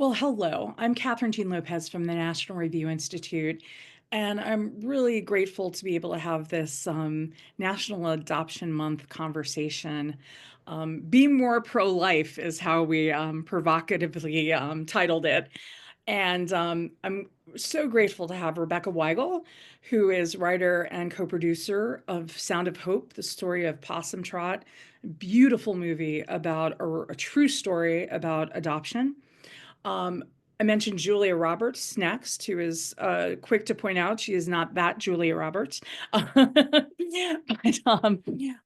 Well, hello. I'm Kathryn Lopez from the National Review Institute, and I'm really grateful to be able to have this National Adoption Month conversation. Be More Pro-Life is how we provocatively titled it. And I'm so grateful to have Rebekah Weigel, who is writer and co-producer of Sound of Hope, the story of Possum Trot, beautiful movie about a true story about adoption. Um, I mentioned Julia Roberts next, who is quick to point out she is not that Julia Roberts. But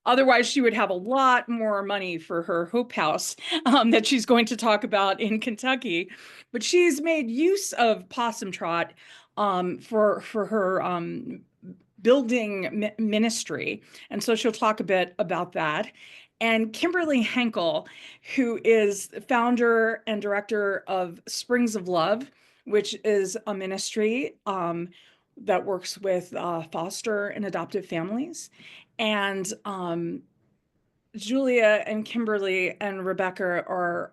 otherwise, she would have a lot more money for her Hope House that she's going to talk about in Kentucky. But she's made use of Possum Trot for her building ministry. And so she'll talk a bit about that. And Kimberly Henkel, who is founder and director of Springs of Love, which is a ministry that works with foster and adoptive families. And Julia and Kimberly and Rebekah are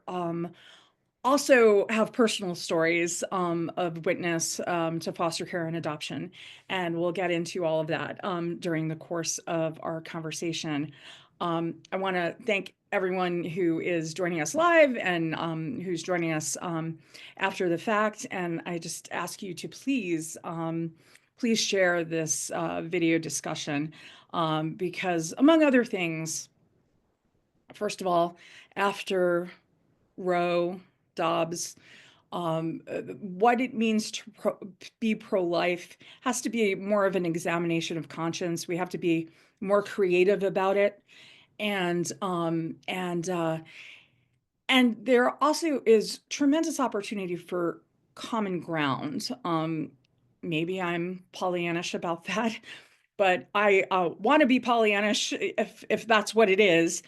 also have personal stories of witness to foster care and adoption. And we'll get into all of that during the course of our conversation. I want to thank everyone who is joining us live and who's joining us after the fact. And I just ask you to please share this video discussion because, among other things, first of all, after Roe, Dobbs, what it means to be pro-life has to be more of an examination of conscience. We have to be more creative about it. And there also is tremendous opportunity for common ground. Maybe I'm Pollyannish about that, but I want to be Pollyannish if that's what it is,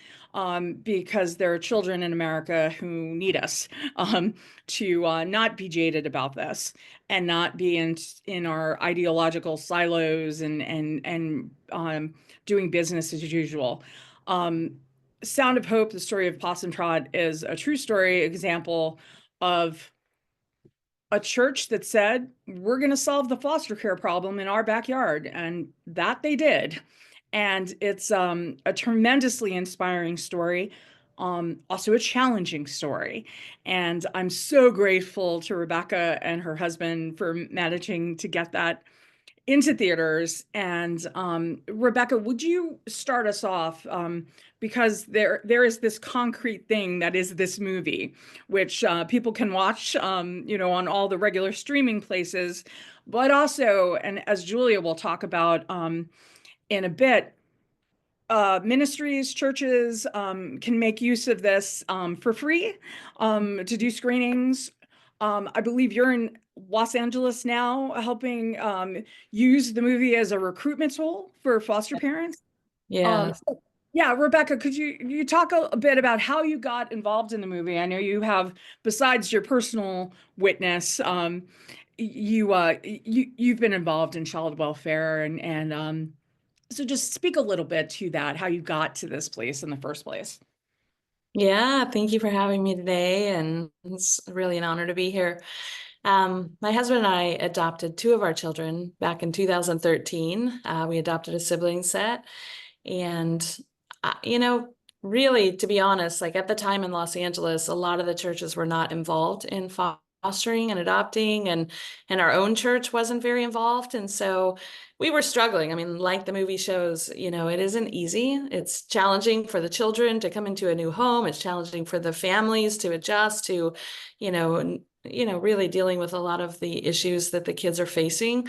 because there are children in America who need us to not be jaded about this and not be in our ideological silos and doing business as usual. Sound of Hope, the story of Possum Trot, is a true story example of a church that said, we're going to solve the foster care problem in our backyard. And that they did. And it's a tremendously inspiring story, also a challenging story. And I'm so grateful to Rebekah and her husband for managing to get that into theaters. And Rebekah, would you start us off? Because there is this concrete thing that is this movie, which people can watch, on all the regular streaming places, but also, and as Julia will talk about in a bit, ministries, churches can make use of this for free to do screenings. I believe you're in Los Angeles now helping use the movie as a recruitment tool for foster parents. Yeah. Yeah, Rebekah, could you talk a bit about how you got involved in the movie? I know you have, besides your personal witness, you've been involved in child welfare and so just speak a little bit to that, how you got to this place in the first place. Yeah, thank you for having me today, and it's really an honor to be here. My husband and I adopted two of our children back in 2013. We adopted a sibling set, and really, to be honest, like at the time in Los Angeles, a lot of the churches were not involved in fostering and adopting, and our own church wasn't very involved, and so we were struggling. I mean, like the movie shows, it isn't easy. It's challenging for the children to come into a new home. It's challenging for the families to adjust to, really dealing with a lot of the issues that the kids are facing.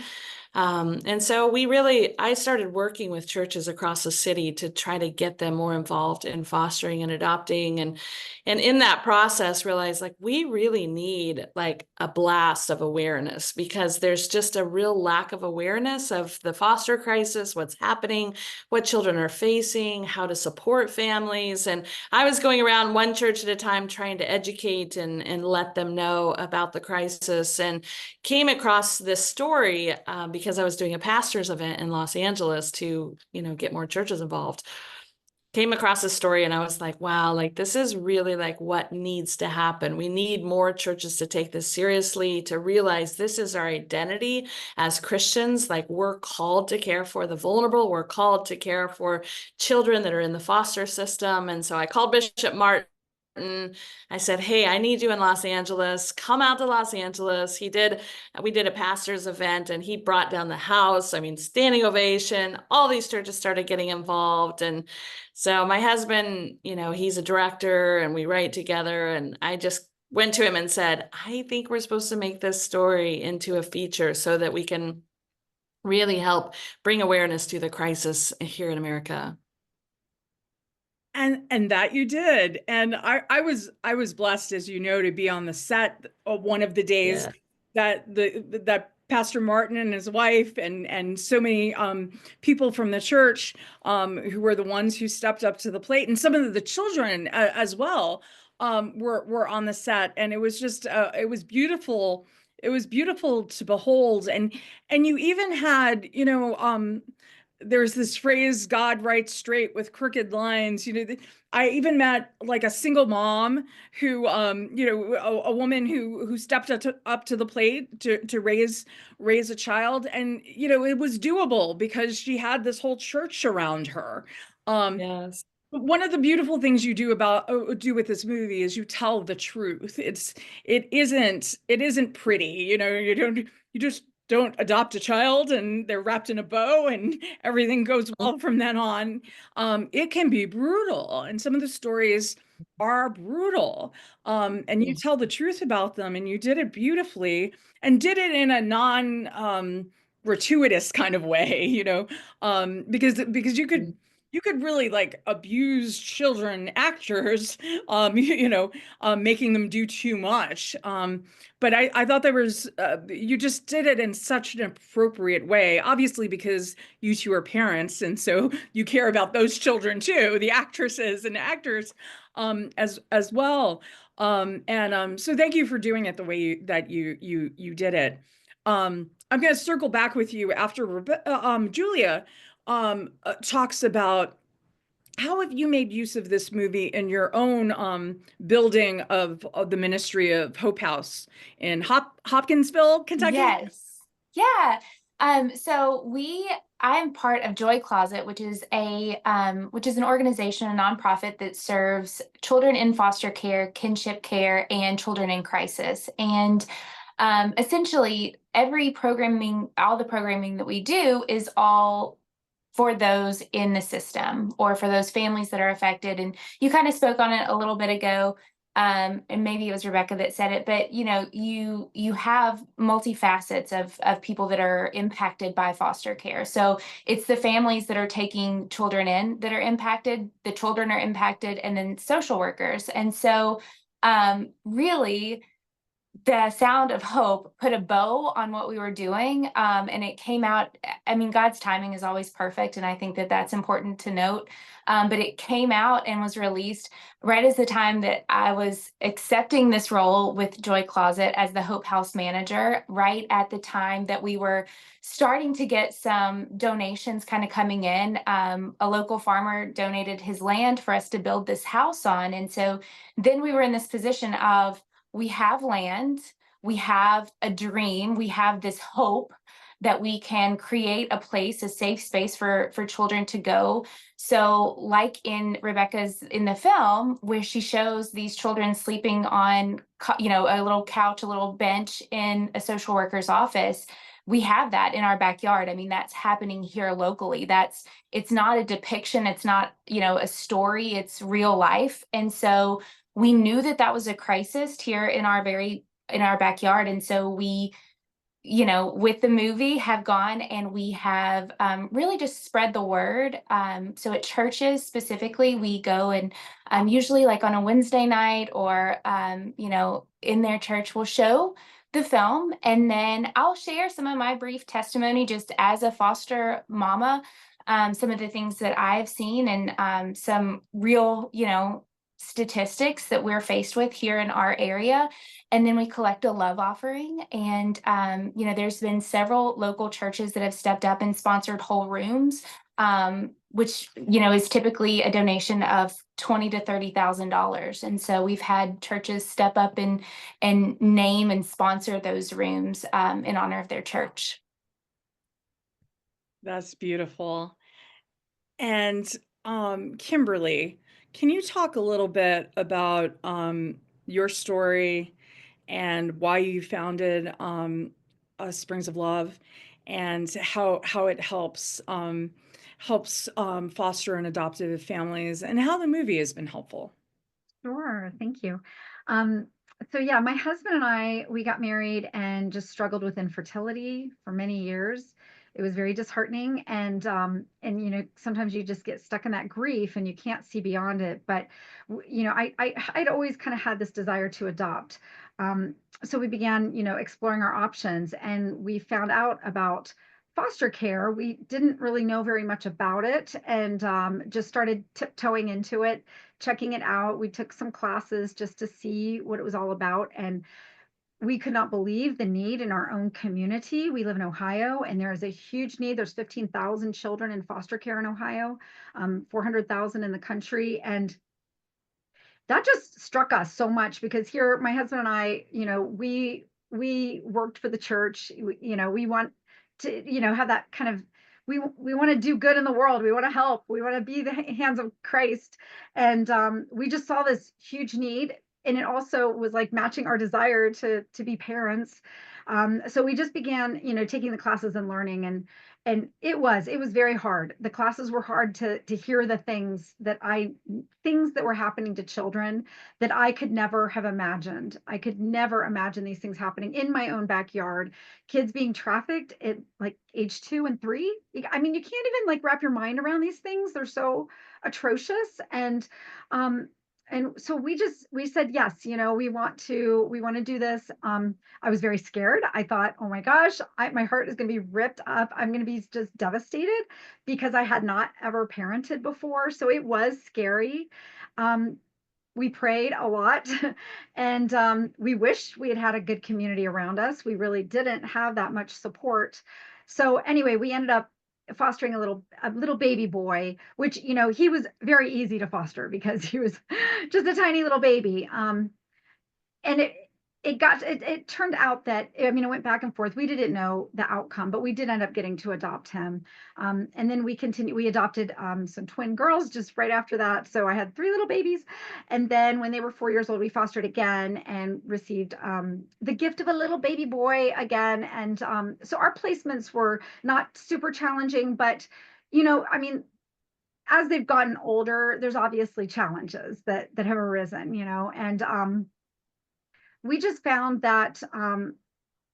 And so I started working with churches across the city to try to get them more involved in fostering and adopting. And in that process, realized like we really need like a blast of awareness, because there's just a real lack of awareness of the foster crisis, what's happening, what children are facing, how to support families. And I was going around one church at a time trying to educate and let them know about the crisis, and came across this story because I was doing a pastor's event in Los Angeles to, get more churches involved. came across this story and I was like, wow, like this is really like what needs to happen. We need more churches to take this seriously, to realize this is our identity as Christians. Like we're called to care for the vulnerable. We're called to care for children that are in the foster system. And so I called Bishop Martin. I said, hey, I need you in Los Angeles. Come out to Los Angeles. We did a pastor's event and he brought down the house. I mean, standing ovation. All these churches started getting involved. And so my husband, he's a director and we write together. And I just went to him and said, I think we're supposed to make this story into a feature so that we can really help bring awareness to the crisis here in America. And that you did. And I was blessed, as you know, to be on the set of one of the days Yeah. that Pastor Martin and his wife and so many people from the church who were the ones who stepped up to the plate, and some of the children as well were on the set, and it was just it was beautiful. It was beautiful to behold, and you even had, there's this phrase, God writes straight with crooked lines. I even met like a single mom who, a woman who stepped up to the plate to raise a child, and it was doable because she had this whole church around her. Um, Yes. one of the beautiful things you do with this movie is you tell the truth. It isn't pretty. You just don't adopt a child and they're wrapped in a bow and everything goes well from then on. It can be brutal, and some of the stories are brutal. And you tell the truth about them, and you did it beautifully, and did it in a non gratuitous kind of way, because you could really like abuse children actors, making them do too much. But I thought you just did it in such an appropriate way, obviously, because you two are parents. And so you care about those children too, the actresses and actors, as well. So thank you for doing it the way that you did it. I'm going to circle back with you after Julia talks about how have you made use of this movie in your own building of the ministry of Hope House in Hopkinsville, Kentucky? Yes. Yeah. I'm part of Joy Closet, which is an organization, a nonprofit that serves children in foster care, kinship care, and children in crisis. And essentially, all the programming that we do is all for those in the system or for those families that are affected. And you kind of spoke on it a little bit ago. And maybe it was Rebekah that said it, but you have multifacets of people that are impacted by foster care. So it's the families that are taking children in that are impacted, the children are impacted, and then social workers. And so really, the sound of hope put a bow on what we were doing, and it came out. I mean, God's timing is always perfect, and I think that that's important to note. But it came out and was released right as the time that I was accepting this role with Joy Closet as the Hope House manager, right at the time that we were starting to get some donations kind of coming in. A local farmer donated his land for us to build this house on, and so then we were in this position of, we have land, we have a dream, we have this hope that we can create a place, a safe space for children to go. So like in the film, where she shows these children sleeping on, a little couch, a little bench in a social worker's office, we have that in our backyard. I mean, that's happening here locally. It's not a depiction. It's not, a story, it's real life. And so we knew that was a crisis here in our backyard. And so we, with the movie, have gone and we have really just spread the word. So at churches specifically, we go and usually like on a Wednesday night or, in their church, we'll show the film. And then I'll share some of my brief testimony just as a foster mama, some of the things that I've seen and some real, statistics that we're faced with here in our area. And then we collect a love offering. And, there's been several local churches that have stepped up and sponsored whole rooms, which, you know, is typically a donation of $20,000 to $30,000. And so we've had churches step up and name and sponsor those rooms in honor of their church. That's beautiful. And Kimberly, can you talk a little bit about your story and why you founded Springs of Love, and how it helps foster and adoptive families, and how the movie has been helpful? Sure, thank you. So yeah, my husband and I, we got married and just struggled with infertility for many years. It was very disheartening, and you know, sometimes you just get stuck in that grief and you can't see beyond it. But you know, I'd always kind of had this desire to adopt. Um, so we began, you know, exploring our options, and we found out about foster care. We didn't really know very much about it, and just started tiptoeing into it, checking it out. We took some classes just to see what it was all about. And we could not believe the need in our own community. We live in Ohio, and there is a huge need. There's 15,000 children in foster care in Ohio, 400,000 in the country. And that just struck us so much, because here, my husband and I, you know, we worked for the church. You know, we want to, you know, have that kind of, we want to do good in the world. We want to help. We want to be the hands of Christ. And we just saw this huge need, and it also was like matching our desire to be parents. So we just began, you know, taking the classes and learning, and it was very hard. The classes were hard to hear the things that were happening to children that I could never have imagined. I could never imagine these things happening in my own backyard. Kids being trafficked at like age 2 and 3. I mean, you can't even like wrap your mind around these things. They're so atrocious. And so we said yes, you know, we want to do this. I was very scared. I thought, oh my gosh, my heart is going to be ripped up. I'm going to be just devastated, because I had not ever parented before. So it was scary. We prayed a lot, and we wished we had had a good community around us. We really didn't have that much support. So anyway, we ended up fostering a little baby boy, which, you know, he was very easy to foster because he was just a tiny little baby. And it turned out that, I mean, it went back and forth. We didn't know the outcome, but we did end up getting to adopt him. And then we adopted some twin girls just right after that. So I had 3 little babies. And then when they were 4 years old, we fostered again and received the gift of a little baby boy again. And so our placements were not super challenging, but, you know, I mean, as they've gotten older, there's obviously challenges that have arisen, you know, and we just found that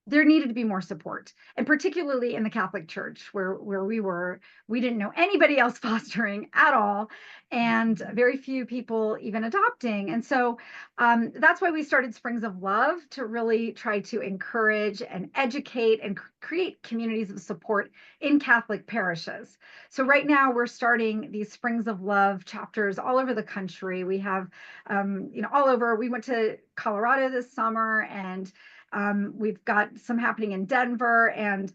there needed to be more support, and particularly in the Catholic Church where we didn't know anybody else fostering at all, and very few people even adopting. And so that's why we started Springs of Love, to really try to encourage and educate and create communities of support in Catholic parishes. So right now we're starting these Springs of Love chapters all over the country. We have, you know, all over. We went to Colorado this summer, and we've got some happening in Denver. And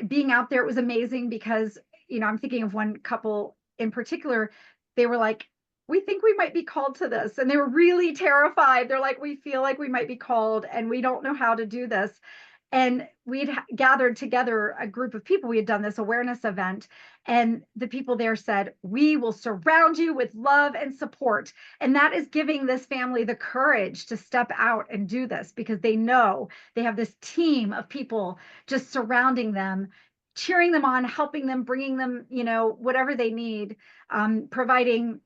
being out there, it was amazing, because, you know, I'm thinking of one couple in particular. They were like, we think we might be called to this. And they were really terrified. They're like, we feel like we might be called, and we don't know how to do this. And we'd gathered together a group of people. We had done this awareness event, and the people there said, we will surround you with love and support. And that is giving this family the courage to step out and do this, because they know they have this team of people just surrounding them, cheering them on, helping them, bringing them, you know, whatever they need, providing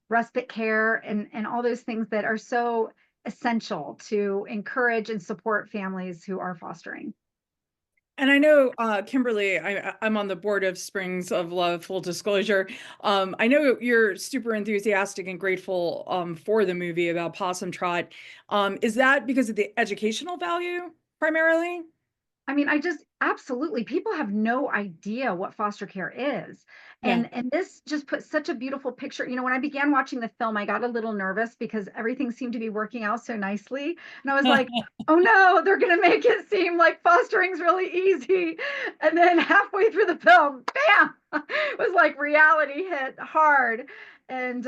respite care and all those things that are so essential to encourage and support families who are fostering. And I know, Kimberly, I'm on the board of Springs of Love, full disclosure. I know you're super enthusiastic and grateful for the movie about Possum Trot. Is that because of the educational value primarily? I mean, I just absolutely, people have no idea what foster care is. Yeah. And this just put such a beautiful picture. You know, when I began watching the film, I got a little nervous because everything seemed to be working out so nicely. And I was like, oh no, they're going to make it seem like fostering's really easy. And then halfway through the film, bam, it was like reality hit hard. And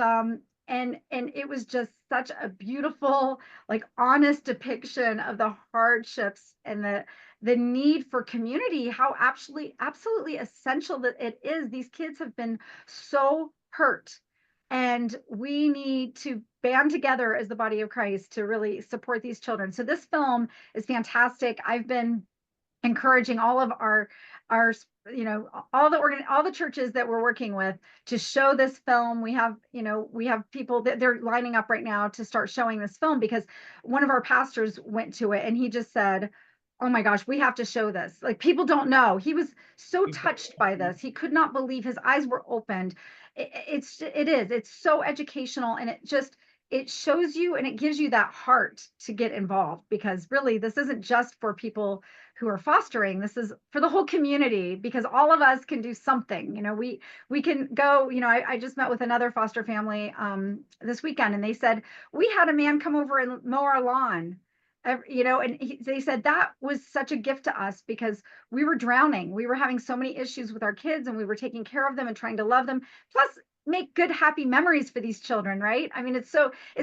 and it was just such a beautiful, like honest depiction of the hardships and the need for community, how absolutely essential that it is. These kids have been so hurt, and we need to band together as the body of Christ to really support these children. So this film is fantastic. I've been encouraging all of our you know, all the churches that we're working with to show this film. We have, you know, we have people that they're lining up right now to start showing this film, because one of our pastors went to it and he just said, oh my gosh, we have to show this. Like, people don't know. He was so touched by this. He could not believe, his eyes were opened. It's so educational, and it shows you and it gives you that heart to get involved, because really this isn't just for people who are fostering. This is for the whole community, because all of us can do something. You know, we can go, you know, I just met with another foster family this weekend, and they said, we had a man come over and mow our lawn. You know, and they said that was such a gift to us, because we were drowning. We were having so many issues with our kids, and we were taking care of them and trying to love them. Plus, make good, happy memories for these children, right? I mean, it's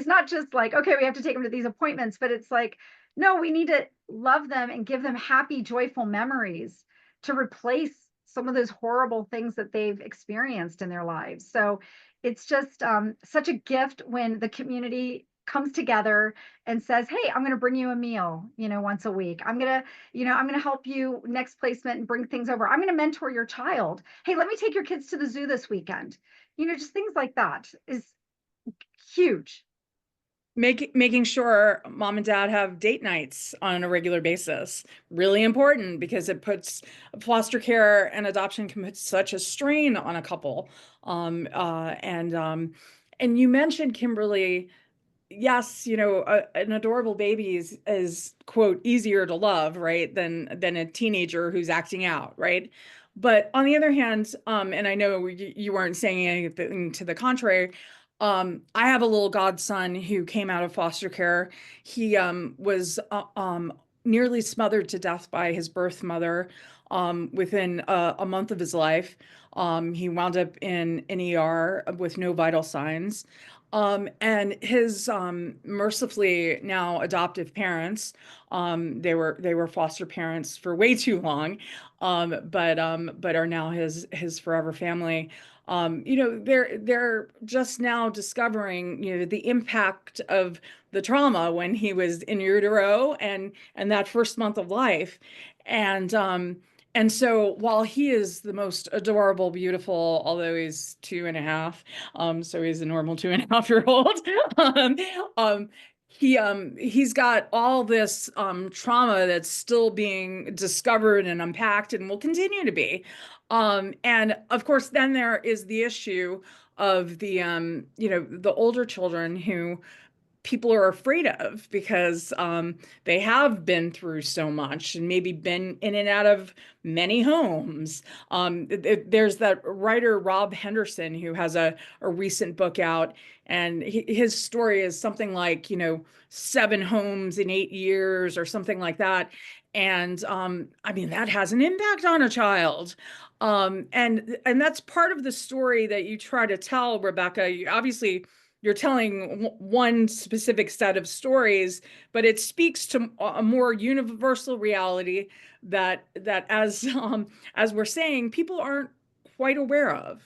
not just like, okay, we have to take them to these appointments, but it's like, no, we need to love them and give them happy, joyful memories to replace some of those horrible things that they've experienced in their lives. So it's just such a gift when the community comes together and says, hey, I'm going to bring you a meal, you know, once a week. I'm going to, you know, I'm going to help you next placement and bring things over. I'm going to mentor your child. Hey, let me take your kids to the zoo this weekend. You know, just things like that is huge. Making sure mom and dad have date nights on a regular basis, really important, because it puts foster care and adoption can put such a strain on a couple. And you mentioned, Kimberly, yes, you know, an adorable baby is quote easier to love, right, than a teenager who's acting out, right? But on the other hand, and I know you weren't saying anything to the contrary, I have a little godson who came out of foster care. He was nearly smothered to death by his birth mother within a month of his life. He wound up in an ER with no vital signs. And his mercifully now adoptive parents, they were foster parents for way too long, but are now his forever family. You know, they're just now discovering, you know, the impact of the trauma when he was in utero and that first month of life. And so while he is the most adorable, beautiful, although he's 2.5, so he's a normal 2.5-year-old, he's got all this trauma that's still being discovered and unpacked and will continue to be. And of course, then there is the issue of the you know, the older children who people are afraid of because they have been through so much and maybe been in and out of many homes. There's that writer, Rob Henderson, who has a recent book out, and his story is something like, you know, 7 homes in 8 years or something like that. And I mean, that has an impact on a child. And that's part of the story that you try to tell, Rebekah. You're telling one specific set of stories, but it speaks to a more universal reality that as we're saying, people aren't quite aware of.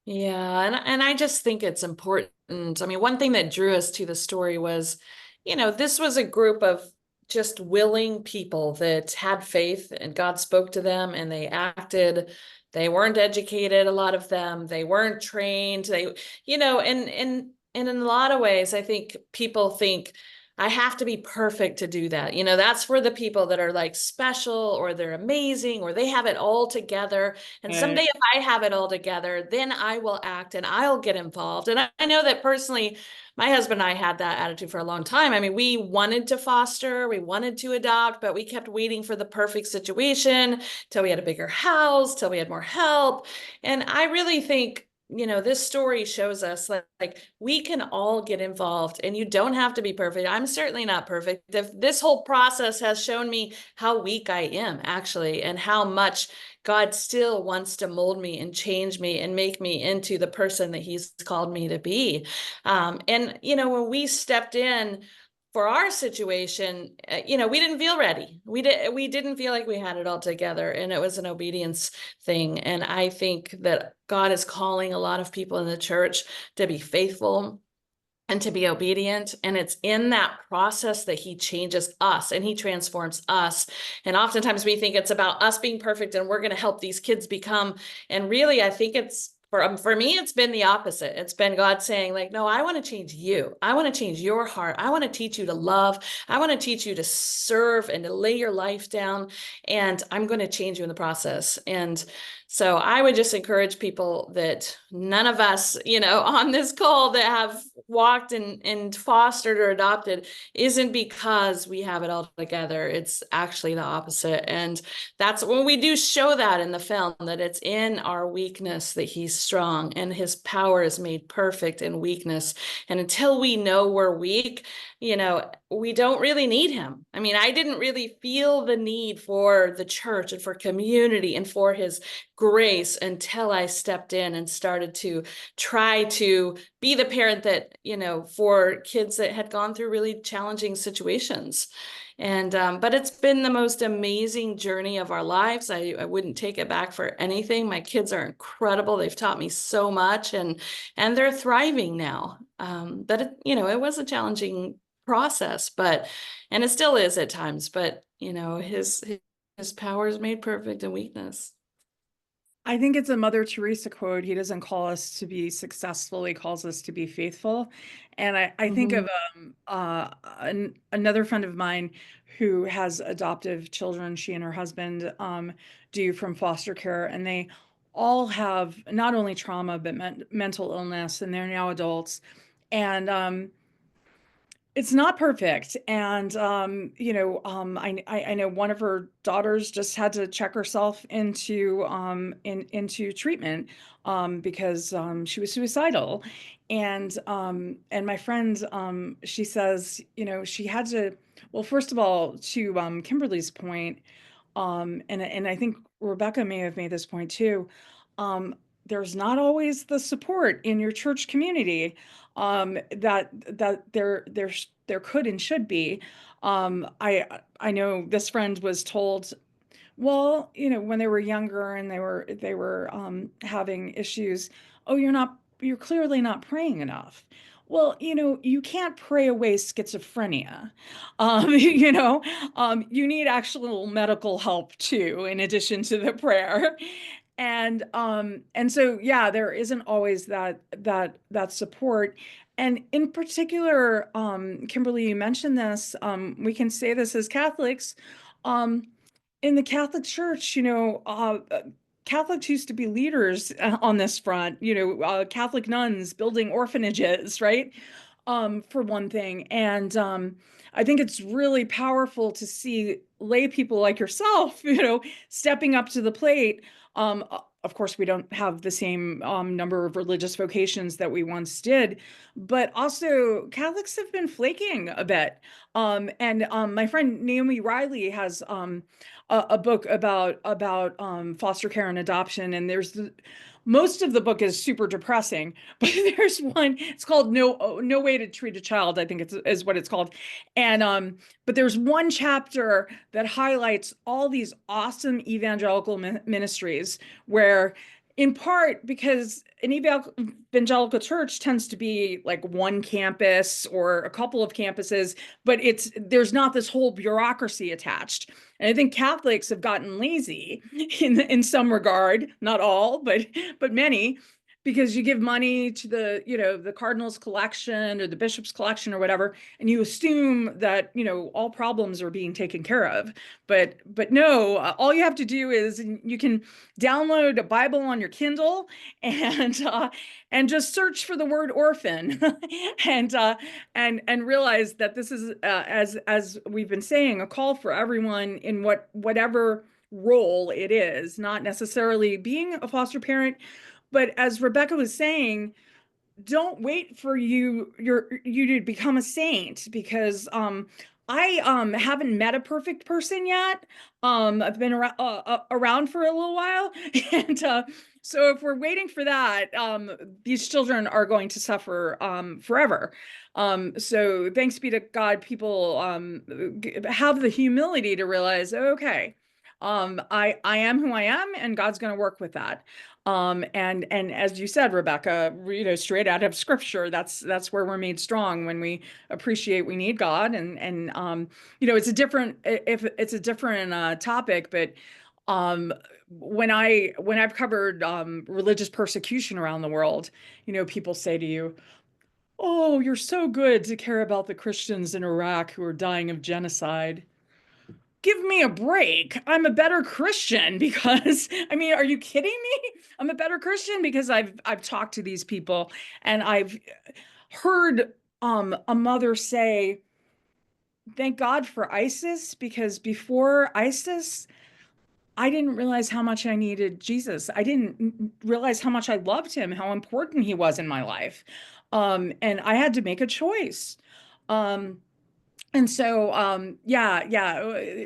Yeah, and I just think it's important. I mean, one thing that drew us to the story was, you know, this was a group of just willing people that had faith, and God spoke to them and they acted. They weren't educated, a lot of them. They weren't trained. They, you know, and in a lot of ways, I think people think, I have to be perfect to do that. You know, that's for the people that are like special, or they're amazing, or they have it all together. And someday if I have it all together, then I will act and I'll get involved. And I know that personally, my husband and I had that attitude for a long time. I mean, we wanted to foster, we wanted to adopt, but we kept waiting for the perfect situation till we had a bigger house, till we had more help. And I really think, you know, this story shows us like we can all get involved, and you don't have to be perfect. I'm certainly not perfect. This whole process has shown me how weak I am, actually, and how much God still wants to mold me and change me and make me into the person that he's called me to be. And, you know, when we stepped in for our situation, you know, we didn't feel ready. We didn't feel like we had it all together, and it was an obedience thing. And I think that God is calling a lot of people in the church to be faithful and to be obedient. And it's in that process that he changes us and he transforms us. And oftentimes we think it's about us being perfect and we're going to help these kids become. And really, I think it's for me, it's been the opposite. It's been God saying, like, no, I want to change you. I want to change your heart. I want to teach you to love. I want to teach you to serve and to lay your life down. And I'm going to change you in the process. And so I would just encourage people that none of us, you know, on this call that have walked and fostered or adopted isn't because we have it all together. It's actually the opposite. And that's when we do show that in the film, that it's in our weakness that he's strong, and his power is made perfect in weakness. And until we know we're weak, you know, we don't really need him. I mean, I didn't really feel the need for the church and for community and for his grace until I stepped in and started to try to be the parent that, you know, for kids that had gone through really challenging situations. And, but it's been the most amazing journey of our lives. I wouldn't take it back for anything. My kids are incredible. They've taught me so much, and they're thriving now. But it, you know, it was a challenging process, and it still is at times, but you know, his power is made perfect in weakness. I think it's a Mother Teresa quote. He doesn't call us to be successful, he calls us to be faithful. And I think of another friend of mine who has adoptive children. She and her husband do from foster care, and they all have not only trauma but mental illness, and they're now adults. And it's not perfect. And, you know, I know one of her daughters just had to check herself into treatment because she was suicidal. And my friend, she says, you know, she had to, well, first of all, to Kimberly's point, and I think Rebekah may have made this point too. There's not always the support in your church community that there could and should be. I know this friend was told, well, you know, when they were younger and they were having issues, oh, you're clearly not praying enough. Well, you know, you can't pray away schizophrenia. You know, you need actual medical help too, in addition to the prayer. And so yeah, there isn't always that support. And in particular, Kimberly, you mentioned this, we can say this as Catholics, in the Catholic Church, you know, Catholics used to be leaders on this front, you know, Catholic nuns building orphanages, right? For one thing. And I think it's really powerful to see lay people like yourself, you know, stepping up to the plate. Of course, we don't have the same number of religious vocations that we once did, but also Catholics have been flaking a bit. And my friend Naomi Riley has a book about foster care and adoption, and most of the book is super depressing, but there's one, it's called No Way to Treat a Child, I think is what it's called. And but there's one chapter that highlights all these awesome evangelical ministries where, in part because an evangelical church tends to be like one campus or a couple of campuses, but there's not this whole bureaucracy attached. And I think Catholics have gotten lazy in some regard, not all, but many, because you give money to the, the cardinal's collection or the bishop's collection or whatever, and you assume that, all problems are being taken care of. But no, all you have to do is you can download a Bible on your Kindle and just search for the word orphan and realize that this is, as we've been saying, a call for everyone in whatever role it is, not necessarily being a foster parent. But as Rebekah was saying, don't wait for you to become a saint, because I haven't met a perfect person yet. I've been around for a little while, and so if we're waiting for that, these children are going to suffer forever. So thanks be to God, people have the humility to realize, okay, I am who I am, and God's going to work with that. And as you said, Rebekah, straight out of Scripture, that's where we're made strong, when we appreciate we need God. And it's a different topic, but when I've covered religious persecution around the world, people say to you, "Oh, you're so good to care about the Christians in Iraq who are dying of genocide." Give me a break. I'm a better Christian because, I mean, are you kidding me? I'm a better Christian because I've talked to these people, and I've heard a mother say, "Thank God for ISIS, because before ISIS, I didn't realize how much I needed Jesus. I didn't realize how much I loved him, how important he was in my life. And I had to make a choice." And so,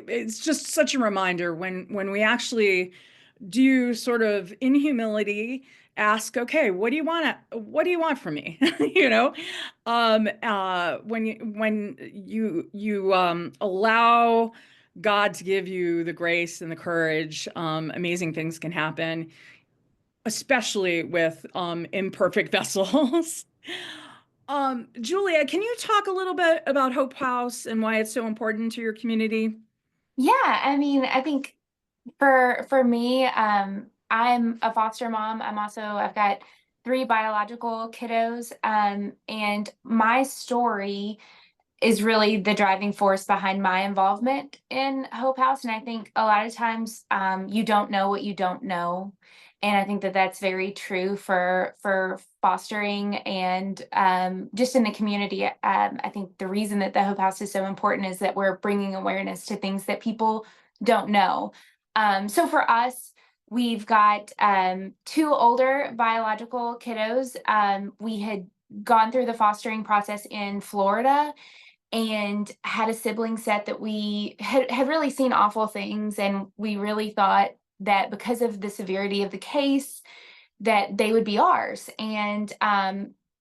it's just such a reminder when we actually do, sort of in humility, ask, okay, what do you want from me? When you allow God to give you the grace and the courage, amazing things can happen, especially with imperfect vessels. Julia, can you talk a little bit about Hope House and why it's so important to your community? Yeah, I mean, I think for me, I'm a foster mom. I've got 3 biological kiddos, and my story is really the driving force behind my involvement in Hope House. And I think a lot of times you don't know what you don't know. And I think that that's very true for fostering and just in the community. I think the reason that the Hope House is so important is that we're bringing awareness to things that people don't know. So for us, we've got 2 older biological kiddos. We had gone through the fostering process in Florida and had a sibling set that we had really seen awful things, and we really thought that because of the severity of the case that they would be ours. And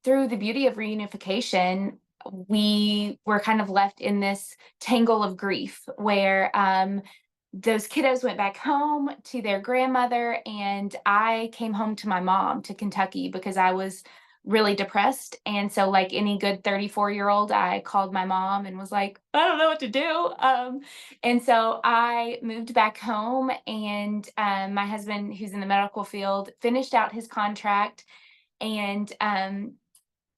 through the beauty of reunification, we were kind of left in this tangle of grief where those kiddos went back home to their grandmother, and I came home to my mom, to Kentucky, because I was really depressed. And so, like any good 34-year-old, I called my mom and was like, I don't know what to do. And so I moved back home, and my husband, who's in the medical field, finished out his contract. And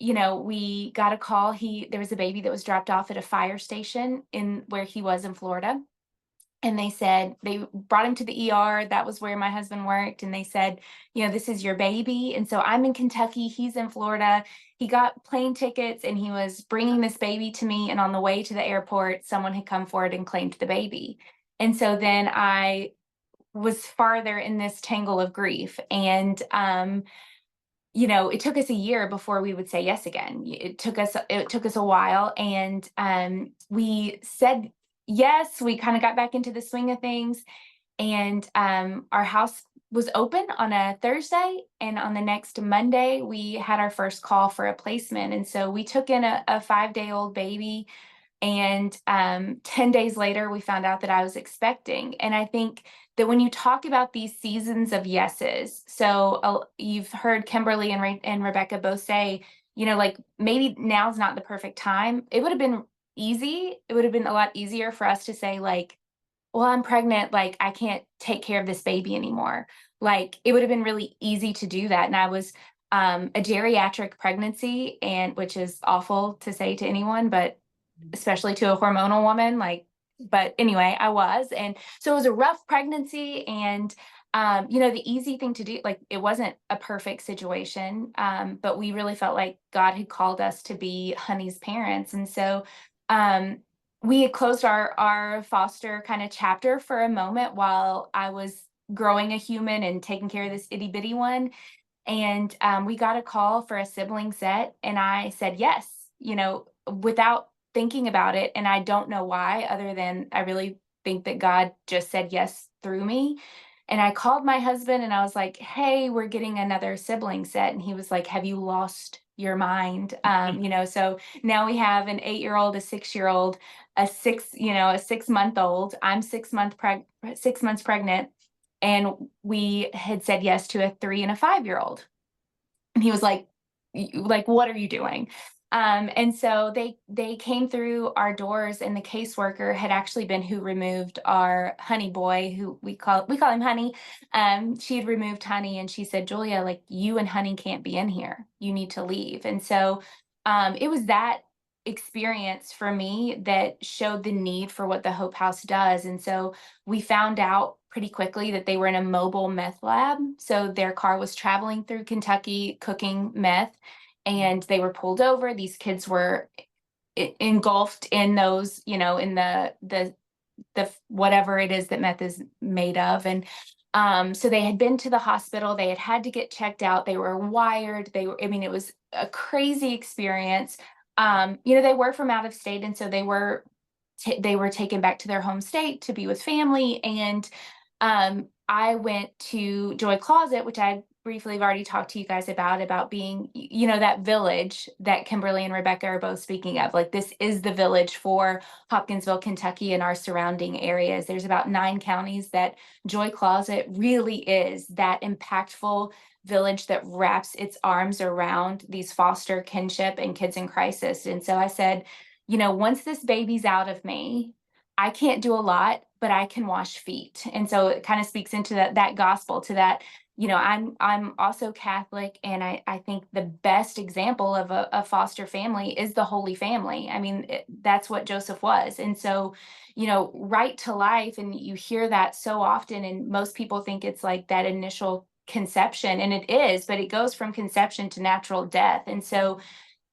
we got a call. There was a baby that was dropped off at a fire station in where he was in Florida. And they said, they brought him to the ER. That was where my husband worked. And they said, this is your baby. And so I'm in Kentucky. He's in Florida. He got plane tickets and he was bringing this baby to me. And on the way to the airport, someone had come forward and claimed the baby. And so then I was farther in this tangle of grief. And, it took us a year before we would say yes again. It took us a while. And we said yes, we kind of got back into the swing of things, and our house was open on a Thursday, and on the next Monday we had our first call for a placement. And so we took in a 5-day-old baby, and 10 days later we found out that I was expecting. And I think that when you talk about these seasons of yeses, so you've heard Kimberly and Rebekah both say, like, maybe now's not the perfect time. It would have been a lot easier for us to say, like, well, I'm pregnant, like, I can't take care of this baby anymore. Like, it would have been really easy to do that. And I was a geriatric pregnancy, and which is awful to say to anyone, but especially to a hormonal woman, like, but anyway, I was. And so it was a rough pregnancy, and the easy thing to do, like, it wasn't a perfect situation, but we really felt like God had called us to be Honey's parents. And so we had closed our foster kind of chapter for a moment while I was growing a human and taking care of this itty bitty one. And we got a call for a sibling set, and I said yes, without thinking about it. And I don't know why, other than I really think that God just said yes through me. And I called my husband and I was like, hey, we're getting another sibling set. And he was like, have you lost your mind? So now we have an 8-year-old, a 6-year-old, a 6-month-old. I'm 6 months pregnant. And we had said yes to a 3 and a 5-year-old. And he was like, what are you doing? And so they came through our doors, and the caseworker had actually been who removed our Honey boy, who we call him Honey. She had removed Honey, and she said, Julia, like, you and Honey can't be in here. You need to leave. And so it was that experience for me that showed the need for what the Hope House does. And so we found out pretty quickly that they were in a mobile meth lab. So their car was traveling through Kentucky cooking meth, and they were pulled over. These kids were engulfed in those, in the whatever it is that meth is made of. And so they had been to the hospital. They had to get checked out. They were wired. It was a crazy experience. They were from out of state, and so they were taken back to their home state to be with family. And I went to Joy Closet, which I briefly have already talked to you guys about being, that village that Kimberly and Rebekah are both speaking of. Like, this is the village for Hopkinsville, Kentucky, and our surrounding areas. There's about 9 counties that Joy Closet really is that impactful village that wraps its arms around these foster, kinship, and kids in crisis. And so I said, once this baby's out of me, I can't do a lot, but I can wash feet. And so it kind of speaks into that gospel, to that, I'm also Catholic, and I think the best example of a foster family is the Holy Family. I mean, that's what Joseph was. And so, right to life, and you hear that so often, and most people think it's like that initial conception, and it is, but it goes from conception to natural death. And so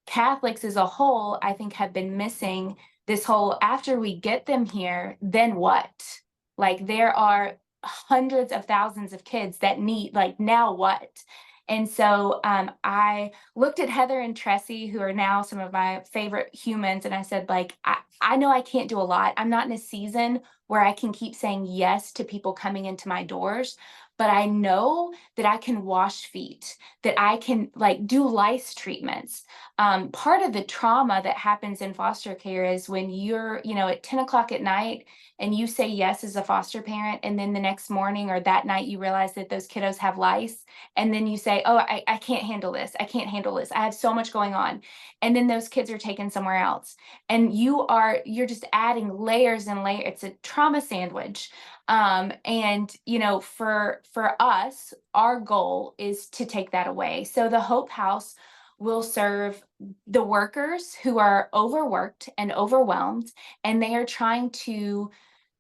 Catholics as a whole, I think, have been missing this whole, after we get them here, then what? Like, there are hundreds of thousands of kids that need, like, now what? And so I looked at Heather and Tressie, who are now some of my favorite humans, and I said, like, I know I can't do a lot. I'm not in a season where I can keep saying yes to people coming into my doors, but I know that I can wash feet, that I can, like, do lice treatments. Part of the trauma that happens in foster care is when you're, at 10 o'clock at night and you say yes as a foster parent, and then the next morning or that night you realize that those kiddos have lice, and then you say, oh, I can't handle this. I can't handle this. I have so much going on. And then those kids are taken somewhere else. And you're just adding layers and layers. It's a trauma sandwich. And for us, our goal is to take that away. So the Hope House will serve the workers who are overworked and overwhelmed, and they are trying to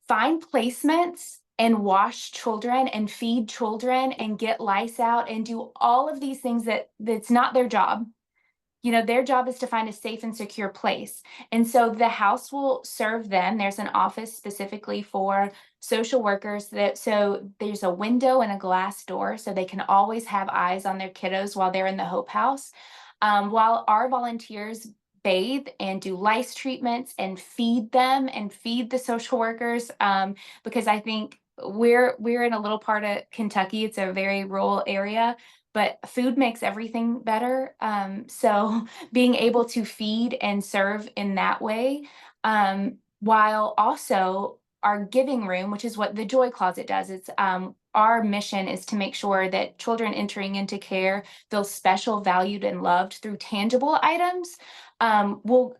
find placements and wash children and feed children and get lice out and do all of these things that's not their job. Their job is to find a safe and secure place. And so the house will serve them. There's an office specifically for social workers, so there's a window and a glass door, so they can always have eyes on their kiddos while they're in the Hope House, while our volunteers bathe and do lice treatments and feed them and feed the social workers, because I think we're in a little part of Kentucky. It's a very rural area, but food makes everything better. So being able to feed and serve in that way, while also our giving room, which is what the Joy Closet does. It's our mission is to make sure that children entering into care feel special, valued, and loved through tangible items. We'll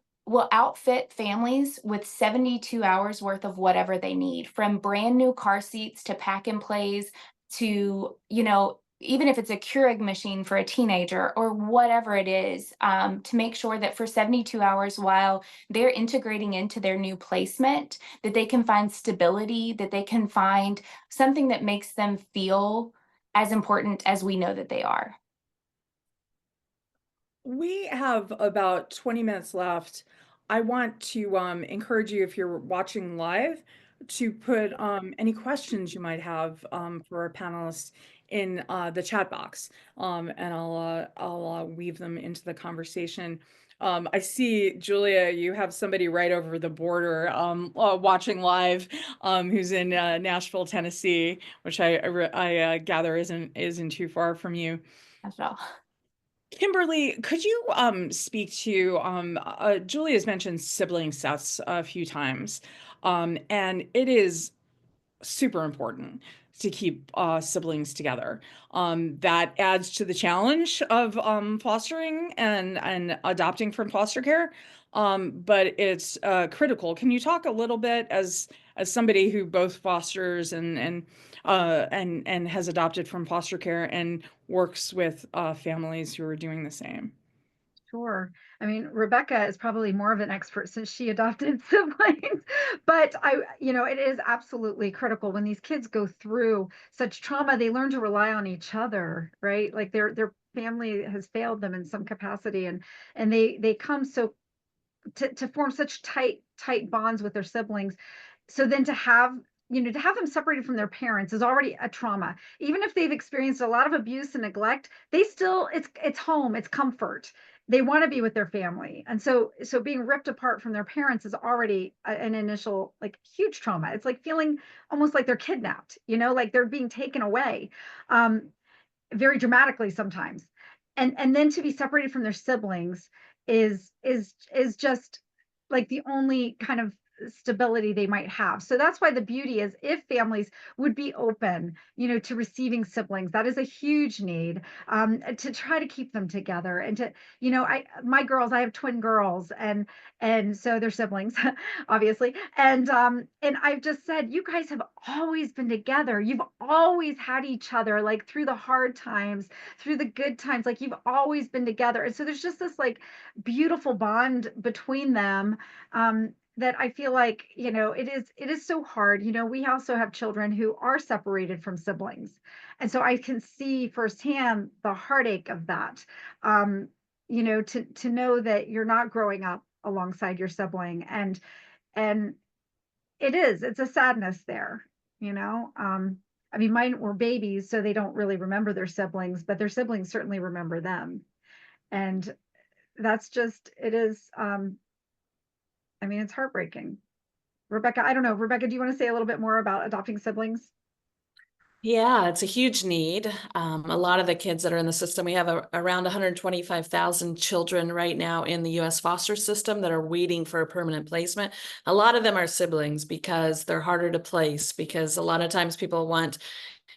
outfit families with 72 hours worth of whatever they need, from brand new car seats to pack and plays to, even if it's a Keurig machine for a teenager or whatever it is, to make sure that for 72 hours while they're integrating into their new placement, that they can find stability, that they can find something that makes them feel as important as we know that they are. We have about 20 minutes left. I want to encourage you, if you're watching live, to put any questions you might have for our panelists in the chat box, and I'll weave them into the conversation. I see, Julia, you have somebody right over the border watching live, who's in Nashville, Tennessee, which I gather isn't too far from you. That's all. Kimberly, could you speak to Julia's mentioned sibling sets a few times, and it is super important to keep siblings together. That adds to the challenge of fostering and adopting from foster care, but it's critical. Can you talk a little bit as somebody who both fosters and has adopted from foster care and works with families who are doing the same? Sure. I mean, Rebekah is probably more of an expert since she adopted siblings, but it is absolutely critical when these kids go through such trauma, they learn to rely on each other, right? Like their family has failed them in some capacity, and they come to form such tight bonds with their siblings. So then to have them separated from their parents is already a trauma. Even if they've experienced a lot of abuse and neglect, they still, it's home, it's comfort. They want to be with their family. And so being ripped apart from their parents is already an initial, like, huge trauma. It's like feeling almost like they're kidnapped, like they're being taken away, very dramatically sometimes. And then to be separated from their siblings is just like the only kind of stability they might have. So that's why the beauty is, if families would be open, to receiving siblings, that is a huge need, to try to keep them together. And to, I have twin girls, and so they're siblings, obviously. And I've just said, you guys have always been together. You've always had each other, like, through the hard times, through the good times, like, you've always been together. And so there's just this, like, beautiful bond between them, that I feel like, it is so hard. We also have children who are separated from siblings. And so I can see firsthand the heartache of that. To know that you're not growing up alongside your sibling, and it's a sadness there, I mean, mine were babies, so they don't really remember their siblings, but their siblings certainly remember them. And that's just, it is, I mean, it's heartbreaking. Rebekah, I don't know. Rebekah, do you want to say a little bit more about adopting siblings? Yeah, it's a huge need. A lot of the kids that are in the system, we have around 125,000 children right now in the U.S. foster system that are waiting for a permanent placement. A lot of them are siblings because they're harder to place, because a lot of times people want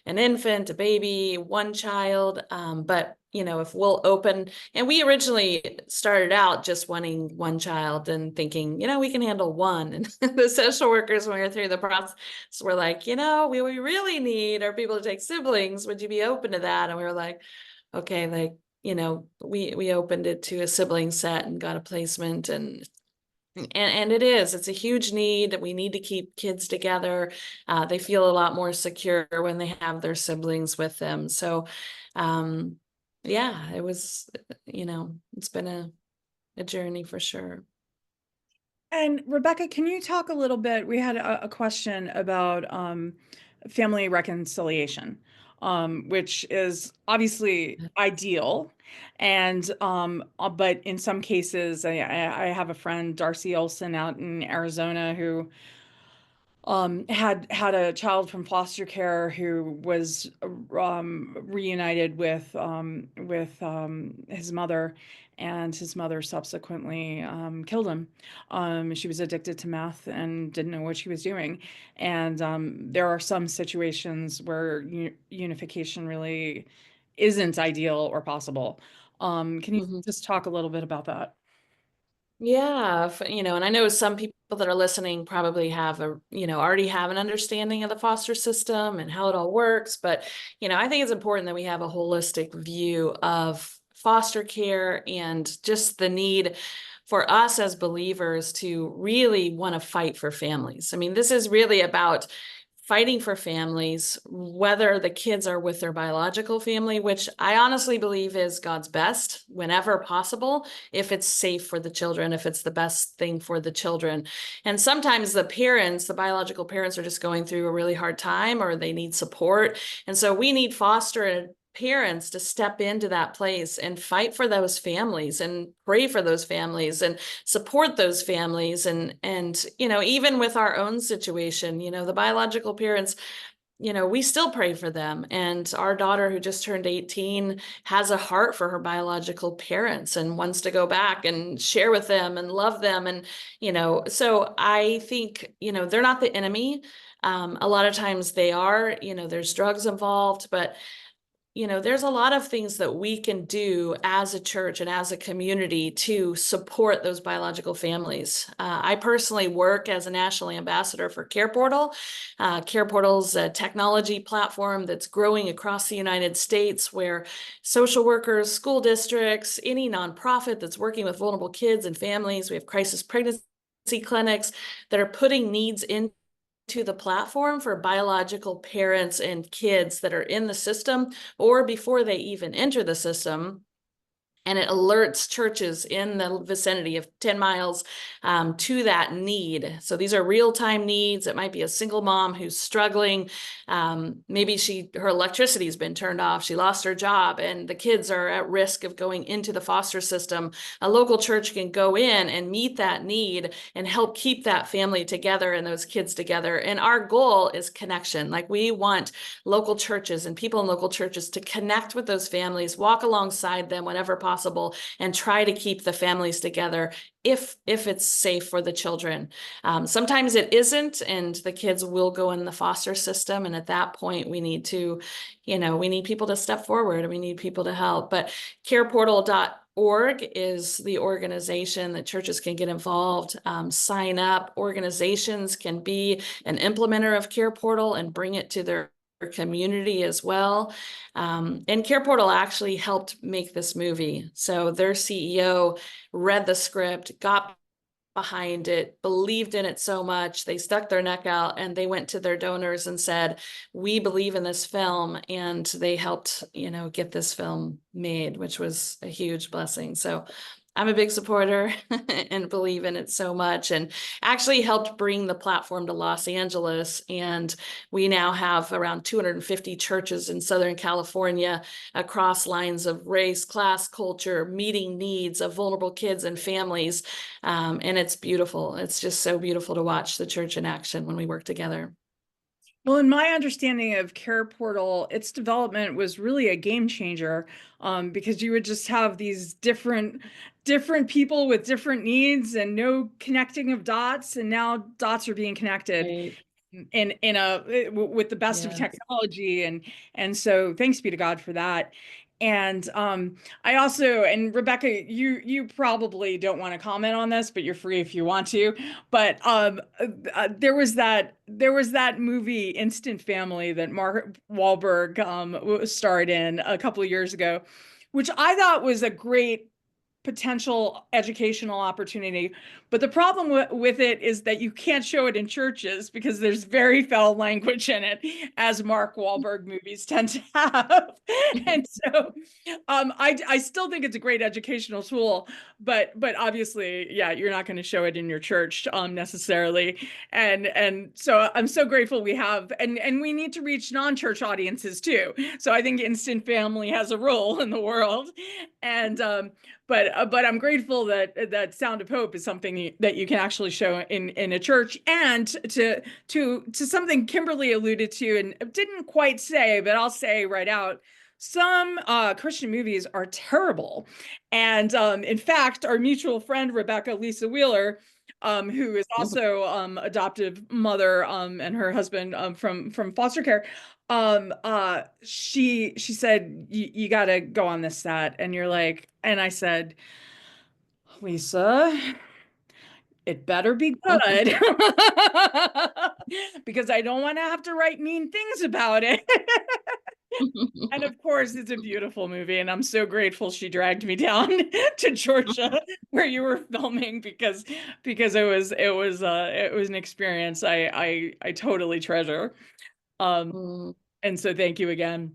an infant, a baby, one child. But if we'll open, and we originally started out just wanting one child and thinking, we can handle one. And the social workers, when we were through the process, were like, we really need our people to take siblings. Would you be open to that? And we were like, okay, like, we opened it to a sibling set and got a placement, and it's a huge need. We need to keep kids together. They feel a lot more secure when they have their siblings with them. So, yeah, it was, it's been a journey for sure. And Rebekah, can you talk a little bit? We had a question about family reconciliation, which is obviously ideal. And but in some cases, I have a friend, Darcy Olson, out in Arizona, who had a child from foster care who was reunited with his mother, and his mother subsequently killed him. She was addicted to meth and didn't know what she was doing. And there are some situations where unification really isn't ideal or possible. Can you just talk a little bit about that? Yeah, and I know some people that are listening probably have already have an understanding of the foster system and how it all works. But, I think it's important that we have a holistic view of foster care and just the need for us as believers to really want to fight for families. I mean, this is really about fighting for families, whether the kids are with their biological family, which I honestly believe is God's best whenever possible, if it's safe for the children, if it's the best thing for the children. And sometimes the biological parents are just going through a really hard time or they need support. And so we need foster parents to step into that place and fight for those families and pray for those families and support those families. And even with our own situation, the biological parents, we still pray for them. And our daughter, who just turned 18, has a heart for her biological parents and wants to go back and share with them and love them. And, so I think, they're not the enemy. A lot of times they are, there's drugs involved, but there's a lot of things that we can do as a church and as a community to support those biological families. I personally work as a national ambassador for Care Portal. Care Portal's a technology platform that's growing across the United States, where social workers, school districts, any nonprofit that's working with vulnerable kids and families, we have crisis pregnancy clinics that are putting needs into the platform for biological parents and kids that are in the system or before they even enter the system. And it alerts churches in the vicinity of 10 miles to that need. So these are real-time needs. It might be a single mom who's struggling. Maybe her electricity has been turned off. She lost her job and the kids are at risk of going into the foster system. A local church can go in and meet that need and help keep that family together and those kids together. And our goal is connection. Like, we want local churches and people in local churches to connect with those families, walk alongside them whenever possible, and try to keep the families together if it's safe for the children. Sometimes it isn't, and the kids will go in the foster system. And at that point, we need people to step forward and we need people to help. But careportal.org is the organization that churches can get involved, sign up. Organizations can be an implementer of Care Portal and bring it to their community as well. And Care Portal actually helped make this movie. So their CEO read the script, got behind it, believed in it so much, they stuck their neck out and they went to their donors and said, we believe in this film. And they helped, get this film made, which was a huge blessing. So I'm a big supporter and believe in it so much, and actually helped bring the platform to Los Angeles. And we now have around 250 churches in Southern California across lines of race, class, culture, meeting needs of vulnerable kids and families. And it's beautiful. It's just so beautiful to watch the church in action when we work together. Well, in my understanding of Care Portal, its development was really a game changer, because you would just have these different people with different needs and no connecting of dots, and now dots are being connected. Right. With the best of technology, and so thanks be to God for that. And I also, and Rebekah, you probably don't want to comment on this, but you're free if you want to. But there was that movie Instant Family that Mark Wahlberg starred in a couple of years ago, which I thought was a great potential educational opportunity. But the problem with it is that you can't show it in churches because there's very foul language in it, as Mark Wahlberg movies tend to have. And so I still think it's a great educational tool, but obviously, yeah, you're not going to show it in your church necessarily. And so I'm so grateful we have, and we need to reach non-church audiences too. So I think Instant Family has a role in the world. And but I'm grateful that Sound of Hope is something that you can actually show in a church. And to something Kimberly alluded to and didn't quite say, but I'll say right out, some Christian movies are terrible. And in fact, our mutual friend Rebekah Lisa Wheeler, who is also adoptive mother, and her husband from foster care, she said, you got to go on this set. And you're like, and I said, Lisa, It better be good. Because I don't want to have to write mean things about it. And of course, it's a beautiful movie, and I'm so grateful she dragged me down to Georgia where you were filming, because it was an experience I totally treasure. And so thank you again.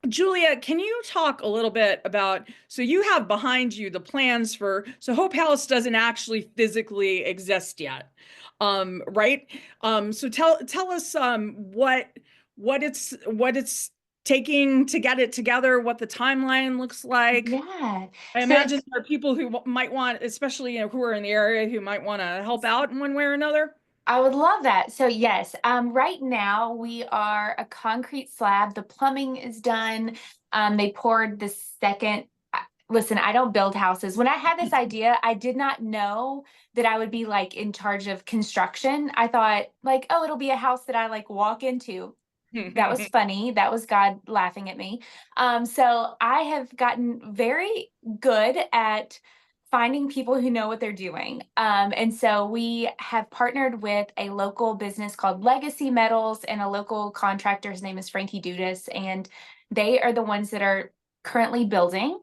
Julia, can you talk a little bit about, so you have behind you the plans for, so Hope House doesn't actually physically exist yet, right? So tell us what it's taking to get it together, what the timeline looks like. Yeah. I So imagine there are people who might want, especially who are in the area, who might want to help out in one way or another. I would love that. So yes, right now we are a concrete slab. The plumbing is done. They poured the second. Listen, I don't build houses. When I had this idea, I did not know that I would be like in charge of construction. I thought like, oh, it'll be a house that I like walk into. That was funny. That was God laughing at me. So I have gotten very good at finding people who know what they're doing. And so we have partnered with a local business called Legacy Metals and a local contractor. His name is Frankie Dudas, and they are the ones that are currently building.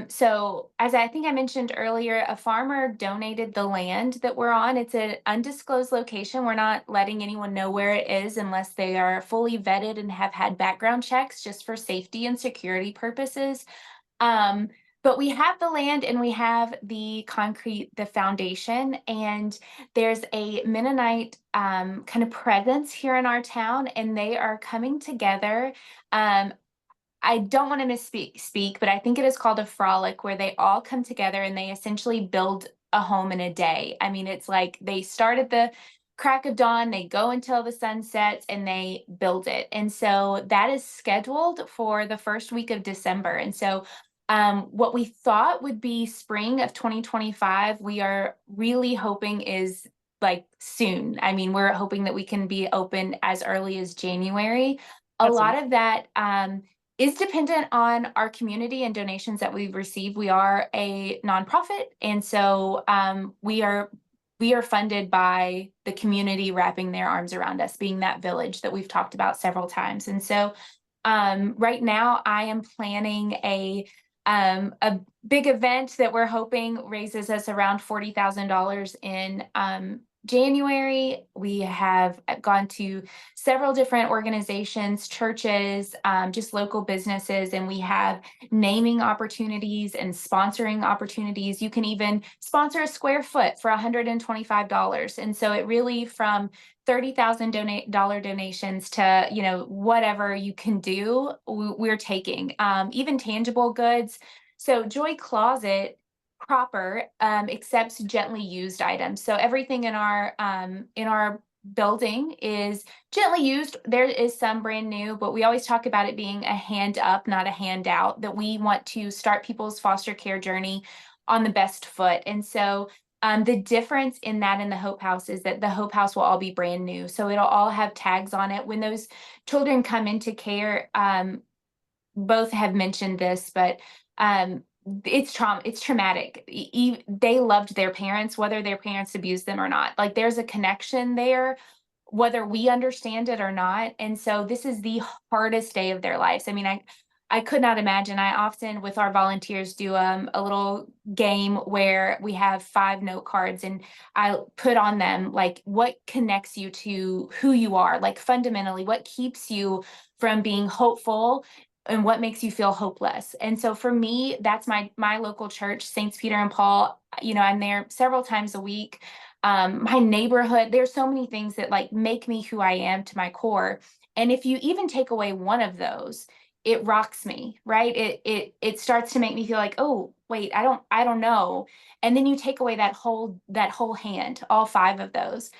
So as I think I mentioned earlier, a farmer donated the land that we're on. It's an undisclosed location. We're not letting anyone know where it is unless they are fully vetted and have had background checks, just for safety and security purposes. But we have the land and we have the concrete, the foundation, and there's a Mennonite kind of presence here in our town, and they are coming together. I don't want to misspeak, but I think it is called a frolic, where they all come together and they essentially build a home in a day. I mean, it's like they start at the crack of dawn, they go until the sun sets, and they build it. And so that is scheduled for the first week of December. And so what we thought would be spring of 2025, we are really hoping is like soon. I mean, we're hoping that we can be open as early as January. A lot of that is dependent on our community and donations that we've received. We are a nonprofit, and so we are funded by the community wrapping their arms around us, being that village that we've talked about several times. And so right now I am planning a big event that we're hoping raises us around $40,000 in January. We have gone to several different organizations, churches, just local businesses, and we have naming opportunities and sponsoring opportunities. You can even sponsor a square foot for $125. And so it really, from $30,000 donations to, whatever you can do, we're taking, even tangible goods. So Joy Closet proper accepts gently used items. So everything in our building is gently used. There is some brand new, but we always talk about it being a hand up, not a handout, that we want to start people's foster care journey on the best foot. And so the difference in that in the Hope House is that the Hope House will all be brand new. So it'll all have tags on it. When those children come into care, both have mentioned this, but it's traumatic. They loved their parents, whether their parents abused them or not. Like, there's a connection there, whether we understand it or not. And so this is the hardest day of their lives. I mean, I could not imagine. I often, with our volunteers, do a little game where we have 5 note cards, and I put on them like what connects you to who you are, like fundamentally, what keeps you from being hopeful and what makes you feel hopeless. And so for me, that's my local church, Saints Peter and Paul. I'm there several times a week. My neighborhood, there's so many things that like make me who I am to my core. And if you even take away one of those, it rocks me, right? It starts to make me feel like, oh, wait, I don't know. And then you take away that whole hand, all 5 of those,